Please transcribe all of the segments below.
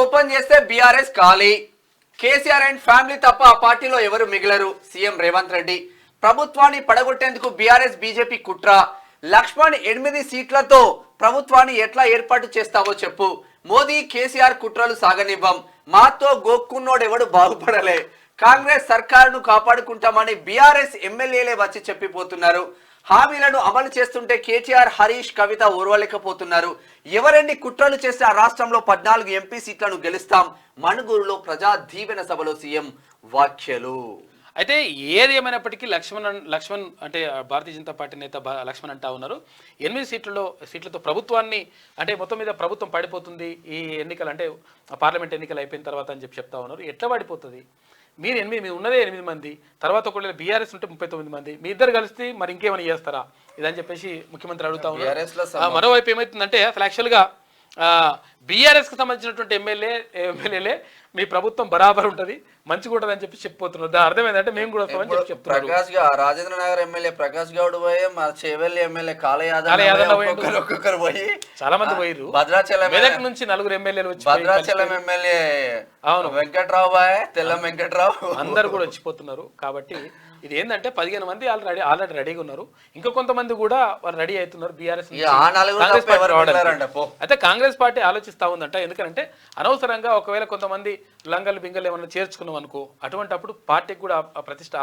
Open చేస్తే BRS ఖాళీ. KCR and family తప్ప ఆ పార్టీలో ఎవరు మిగిలరు. సీఎం రేవంత్ రెడ్డి ప్రభుత్వాన్ని పడగొట్టేందుకు బీఆర్ఎస్ బీజేపీ కుట్ర. లక్ష్మణ్ 8 సీట్లతో ప్రభుత్వాన్ని ఎట్లా ఏర్పాటు చేస్తావో చెప్పు. మోదీ కేసీఆర్ కుట్రలు సాగనివ్వం. మాతో గోక్కున్నోడెవడు బాగుపడలే. కాంగ్రెస్ సర్కారును కాపాడుకుంటామని బీఆర్ఎస్ ఎమ్మెల్యేలే వచ్చి చెప్పిపోతున్నారు. హామీలను అమలు చేస్తుంటే కేటీఆర్, హరీష్, కవిత ఓర్వలేకపోతున్నారు. ఎవరెన్ని కుట్రలు చేస్తే ఆ రాష్ట్రంలో 14 ఎంపీ సీట్లను గెలుస్తాం. మణుగూరులో ప్రజా దీవెన సభలో సీఎం వ్యాఖ్యలు. అయితే ఏది ఏమైనప్పటికీ లక్ష్మణ్ అంటే భారతీయ జనతా పార్టీ నేత లక్ష్మణ్ అంటా ఉన్నారు 8 సీట్లతో ప్రభుత్వాన్ని అంటే మొత్తం మీద ప్రభుత్వం పడిపోతుంది ఈ ఎన్నికలు అంటే పార్లమెంట్ ఎన్నికలు అయిపోయిన తర్వాత అని చెప్తా ఉన్నారు. ఎట్లా పడిపోతుంది? మీరు ఉన్నదే 8 మంది, తర్వాత ఒకవేళ బీఆర్ఎస్ ఉంటే 39 మంది, మీ ఇద్దరు కలిసి మరి ఇంకేమైనా చేస్తారా ఇదని చెప్పేసి ముఖ్యమంత్రి అడుగుతా ఉన్నారు. మరోవైపు ఏమవుతుందంటే అసలు యాక్చువల్గా బీఆర్ఎస్కి సంబంధించినటువంటి ఎమ్మెల్యేలే మీ ప్రభుత్వం బరాబర్ ఉంటుంది, మంచిగా ఉంటుంది అని చెప్పి చెప్పిపోతున్నారు. దాని అర్థమైందంటే మేము కూడా వస్తామని చెప్పి చెప్తున్నాం. ప్రకాష్ రాజేంద్ర నగర్ ఎమ్మెల్యే ప్రకాష్ గౌడ్ పోయి, మా చేవెల్లి ఎమ్మెల్యే ఒక్కొక్కరు పోయి చాలా మంది పోయిరు. భద్రాచలం మెదక్ నుంచి 4 ఎమ్మెల్యేలు వచ్చి, భద్రాచలం ఎమ్మెల్యే అవును వెంకట్రావు బాయ్, తెల్లం వెంకట్రావు అందరు కూడా వచ్చిపోతున్నారు. కాబట్టి ఇది ఏంటంటే 15 మంది ఆల్రెడీ రెడీగా ఉన్నారు. ఇంకా కొంతమంది కూడా వాళ్ళు రెడీ అవుతున్నారు బీఆర్ఎస్. అయితే కాంగ్రెస్ పార్టీ ఆలోచిస్తా ఉందంట. ఎందుకంటే అనవసరంగా ఒకవేళ కొంతమంది లంగలు బింగలు ఏమన్నా చేర్చుకున్నాం అనుకో, అప్పుడు పార్టీకి కూడా అప్రతిష్ట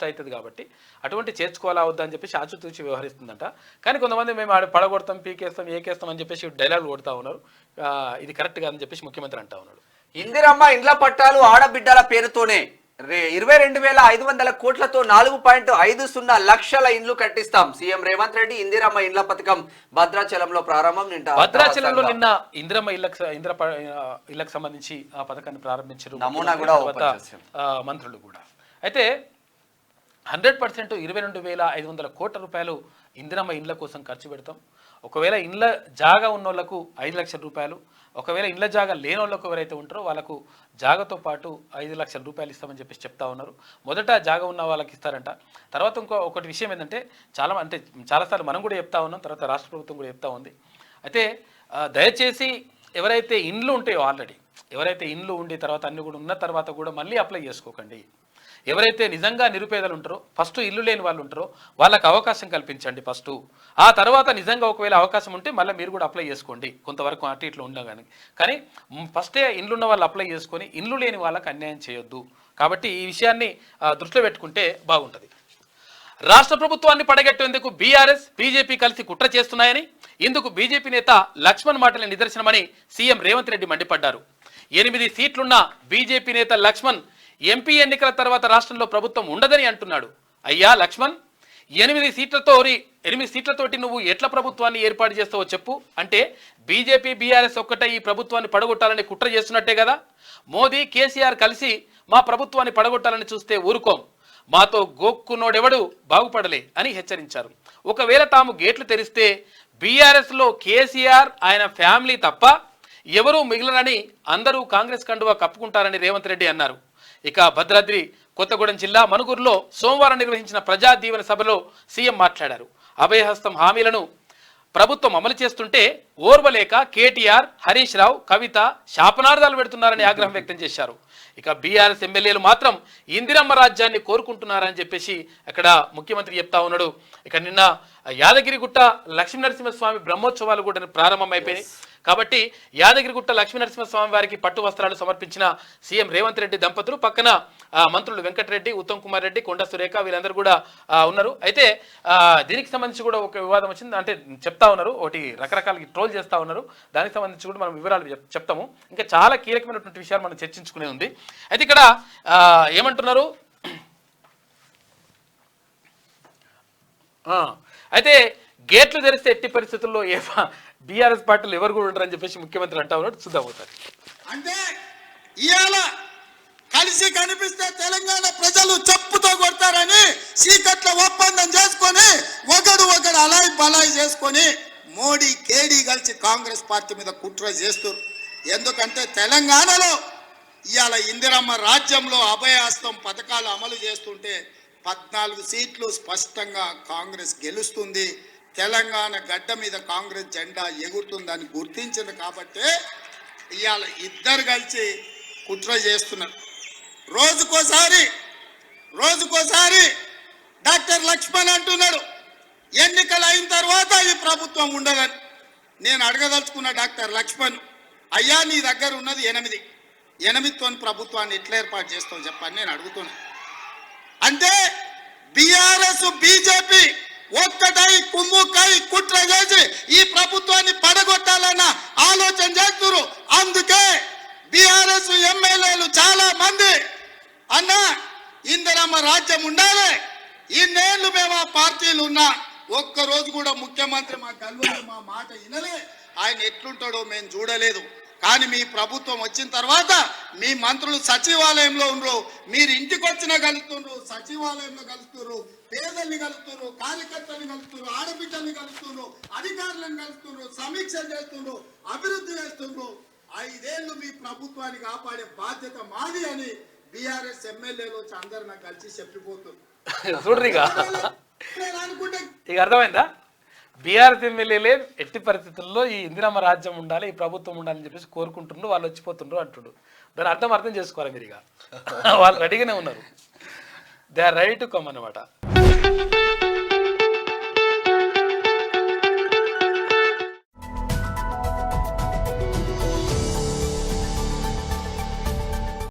అవుతుంది. కాబట్టి అటువంటి చేర్చుకోవాలా వద్దా అని చెప్పేసి ఆచితూచి వ్యవహరిస్తుందంట. కానీ కొంతమంది మేము పడగొడతాం, పీకేస్తాం, ఏకేస్తాం అని చెప్పేసి డైలాగులు కొడతా ఉన్నారు. ఇది కరెక్ట్ కాదని చెప్పేసి ముఖ్యమంత్రి అంటా ఉన్నాడు. ఇందిరమ్మ ఇండ్ల పట్టాలు ఆడబిడ్డల పేరుతోనే 22,500 కోట్లతో 4.50 లక్షల ఇండ్లు కట్టిస్తాం. సీఎం రేవంత్ రెడ్డి ఇందిరమ్మ ఇండ్ల పథకం భద్రాచలంలో ప్రారంభం. భద్రాచలంలో నిన్న ఇందిరమ్మ ఇళ్లకు సంబంధించి ఆ పథకాన్ని ప్రారంభించారు మంత్రులు కూడా. అయితే 100% 22,500 కోట్ల రూపాయలు ఇందిరమ్మ ఇండ్ల కోసం ఖర్చు పెడతాం. ఒకవేళ ఇండ్ల జాగా ఉన్న వాళ్ళకు 5 లక్షల రూపాయలు, ఒకవేళ ఇండ్ల జాగా లేని వాళ్ళకు ఎవరైతే ఉంటారో వాళ్ళకు జాగాతో పాటు 5 లక్షల రూపాయలు ఇస్తామని చెప్పేసి చెప్తా ఉన్నారు. మొదట జాగా ఉన్న వాళ్ళకి ఇస్తారంట. తర్వాత ఒకటి విషయం ఏంటంటే చాలాసార్లు మనం కూడా చెప్తా ఉన్నాం, తర్వాత రాష్ట్ర ప్రభుత్వం కూడా చెప్తా ఉంది. అయితే దయచేసి ఎవరైతే ఇండ్లు ఉంటాయో ఆల్రెడీ ఎవరైతే ఇండ్లు ఉండి తర్వాత అన్ని కూడా ఉన్న తర్వాత కూడా మళ్ళీ అప్లై చేసుకోకండి. ఎవరైతే నిజంగా నిరుపేదలు ఉంటారో, ఫస్ట్ ఇల్లు లేని వాళ్ళు ఉంటారో వాళ్ళకి అవకాశం కల్పించండి ఫస్ట్. ఆ తర్వాత నిజంగా ఒకవేళ అవకాశం ఉంటే మళ్ళీ మీరు కూడా అప్లై చేసుకోండి, కొంతవరకు అటు ఇట్లా ఉండగానే. కానీ ఫస్టే ఇండ్లున్న వాళ్ళు అప్లై చేసుకొని ఇండ్లు లేని వాళ్ళకి అన్యాయం చేయొద్దు. కాబట్టి ఈ విషయాన్ని దృష్టిలో పెట్టుకుంటే బాగుంటుంది. రాష్ట్ర ప్రభుత్వాన్ని పడగెట్టేందుకు బీఆర్ఎస్, బీజేపీ కలిసి కుట్ర చేస్తున్నాయని, ఇందుకు బీజేపీ నేత లక్ష్మణ్ మాటల నిదర్శనమని సీఎం రేవంత్ రెడ్డి మండిపడ్డారు. 8 సీట్లున్న బీజేపీ నేత లక్ష్మణ్ ఎంపీ ఎన్నికల తర్వాత రాష్ట్రంలో ప్రభుత్వం ఉండదని అంటున్నాడు. అయ్యా లక్ష్మణ్, 8 సీట్లతోటి నువ్వు ఎట్లా ప్రభుత్వాన్ని ఏర్పాటు చేస్తావో చెప్పు. అంటే బీజేపీ, బీఆర్ఎస్ ఒక్కటే ఈ ప్రభుత్వాన్ని పడగొట్టాలని కుట్ర చేస్తున్నట్టే కదా. మోదీ, కేసీఆర్ కలిసి మా ప్రభుత్వాన్ని పడగొట్టాలని చూస్తే ఊరుకోం. మాతో గోక్కున్నోడెవడు బాగుపడలే అని హెచ్చరించారు. ఒకవేళ తాము గేట్లు తెరిస్తే బీఆర్ఎస్లో కేసీఆర్, ఆయన ఫ్యామిలీ తప్ప ఎవరూ మిగిలినని అందరూ కాంగ్రెస్ కండువా కప్పుకుంటారని రేవంత్ రెడ్డి అన్నారు. ఇక భద్రాద్రి కొత్తగూడెం జిల్లా మణుగూరులో సోమవారం నిర్వహించిన ప్రజా దీవెన సభలో సీఎం మాట్లాడారు. అభయహస్తం హామీలను ప్రభుత్వం అమలు చేస్తుంటే ఓర్వలేక కేటీఆర్, హరీష్ రావు, కవిత శాపనార్థాలు పెడుతున్నారని ఆగ్రహం వ్యక్తం చేశారు. ఇక బీఆర్ఎస్ ఎమ్మెల్యేలు మాత్రం ఇందిరమ్మ రాజ్యాన్ని కోరుకుంటున్నారని చెప్పేసి అక్కడ ముఖ్యమంత్రి చెప్తా ఉన్నాడు. ఇక నిన్న యాదగిరిగుట్ట లక్ష్మీనరసింహస్వామి బ్రహ్మోత్సవాలు కూడా ప్రారంభమైపోయినాయి. కాబట్టి యాదగిరిగుట్ట లక్ష్మీనరసింహస్వామి వారికి పట్టు వస్త్రాలు సమర్పించిన సీఎం రేవంత్ రెడ్డి దంపతులు, పక్కన మంత్రులు వెంకటరెడ్డి, ఉత్తమ్ కుమార్ రెడ్డి, కొండ సురేఖ వీళ్ళందరూ కూడా ఉన్నారు. అయితే దీనికి సంబంధించి కూడా ఒక వివాదం వచ్చింది. అంటే చెప్తా ఉన్నారు, ఒకటి రకరకాల ట్రోల్ చేస్తూ ఉన్నారు. దానికి సంబంధించి కూడా మనం వివరాలు చెప్తాము. ఇంకా చాలా కీలకమైనటువంటి విషయాలు మనం చర్చించుకునే ఉంది. అయితే ఇక్కడ ఏమంటున్నారు, అయితే గేట్లు తెరిస్తే ఎట్టి పరిస్థితుల్లో బీఆర్ఎస్ పార్టీలు ఎవరు కూడా ఉంటారని చెప్పేసి ముఖ్యమంత్రి అంటా ఉన్నాడు. చూద్దాం అవుతారు. అంటే ఇవాళ కలిసి కనిపిస్తే తెలంగాణ ప్రజలు చెప్పుతో కొడతారని సీకట్ల ఒప్పందం చేసుకొని ఒకడు అలాయి బలాయి చేసుకొని మోడీ, కేడీ కలిసి కాంగ్రెస్ పార్టీ మీద కుట్ర చేస్తారు. ఎందుకంటే తెలంగాణలో ఇవాళ ఇందిరమ్మ రాజ్యంలో అభయహస్తం పథకాలు అమలు చేస్తుంటే 14 సీట్లు స్పష్టంగా కాంగ్రెస్ గెలుస్తుంది. తెలంగాణ గడ్డ మీద కాంగ్రెస్ జెండా ఎగురుతుందని గుర్తించింది. కాబట్టి ఇవాళ ఇద్దరు కలిసి కుట్ర చేస్తున్నారు. రోజుకోసారి డాక్టర్ లక్ష్మణ్ అంటున్నాడు ఎన్నికలు అయిన తర్వాత ఈ ప్రభుత్వం ఉండదని. నేను అడగదలుచుకున్న డాక్టర్ లక్ష్మణ్, అయ్యా నీ దగ్గర ఉన్నది 8 ప్రభుత్వాన్ని ఎట్లా ఏర్పాటు చేస్తావు చెప్పని నేను అడుగుతున్నా. అంటే బీఆర్ఎస్ బీజేపీ ఒక్కటై కుమ్ముకై కుట్ర చేసి ఈ ప్రభుత్వాన్ని పడగొట్టాలన్న ఆలోచన చేస్తున్నారు. అందుకే బీఆర్ఎస్ ఎమ్మెల్యేలు చాలా మంది అన్న ఇందిరమ్మ రాజ్యం ఉండాలి, ఇన్నేళ్లు మేము ఆ పార్టీలు ఉన్నా ఒక్కరోజు కూడా ముఖ్యమంత్రి మా గల్వలు మా మాట వినలే, ఆయన ఎట్లుంటాడో మేము చూడలేదు. కానీ మీ ప్రభుత్వం వచ్చిన తర్వాత మీ మంత్రులు సచివాలయంలో ఉండరు, మీరు ఇంటికి వచ్చినా కలుస్తున్నారు, సచివాలయంలో కలుస్తున్నారు, పేదల్ని కలుస్తున్నారు, కార్యకర్తల్ని కలుస్తున్నారు, ఆడబిడ్డల్ని కలుస్తున్నారు, అధికారులను కలుస్తున్నారు, సమీక్ష చేస్తున్నారు, అభివృద్ధి చేస్తున్నారు. 5 ఏళ్ళు మీ ప్రభుత్వాన్ని కాపాడే బాధ్యత మాది అని బీఆర్ఎస్ ఎమ్మెల్యేలు వచ్చి అందరు నాకు కలిసి చెప్పిపోతున్నారు. చూడ్రి ఇక అర్థమైందా? బీఆర్ఎస్ ఎమ్మెల్యేలే ఎట్టి పరిస్థితుల్లో ఈ ఇందిరమ్మ రాజ్యం ఉండాలి, ఈ ప్రభుత్వం ఉండాలని చెప్పేసి కోరుకుంటుండ్రు, వాళ్ళు వచ్చిపోతుండ్రు అంటుడు. దాని అర్థం చేసుకోవాలి మీరు. ఇక వాళ్ళు రెడీగానే ఉన్నారు, they are ready to come అన్నమాట.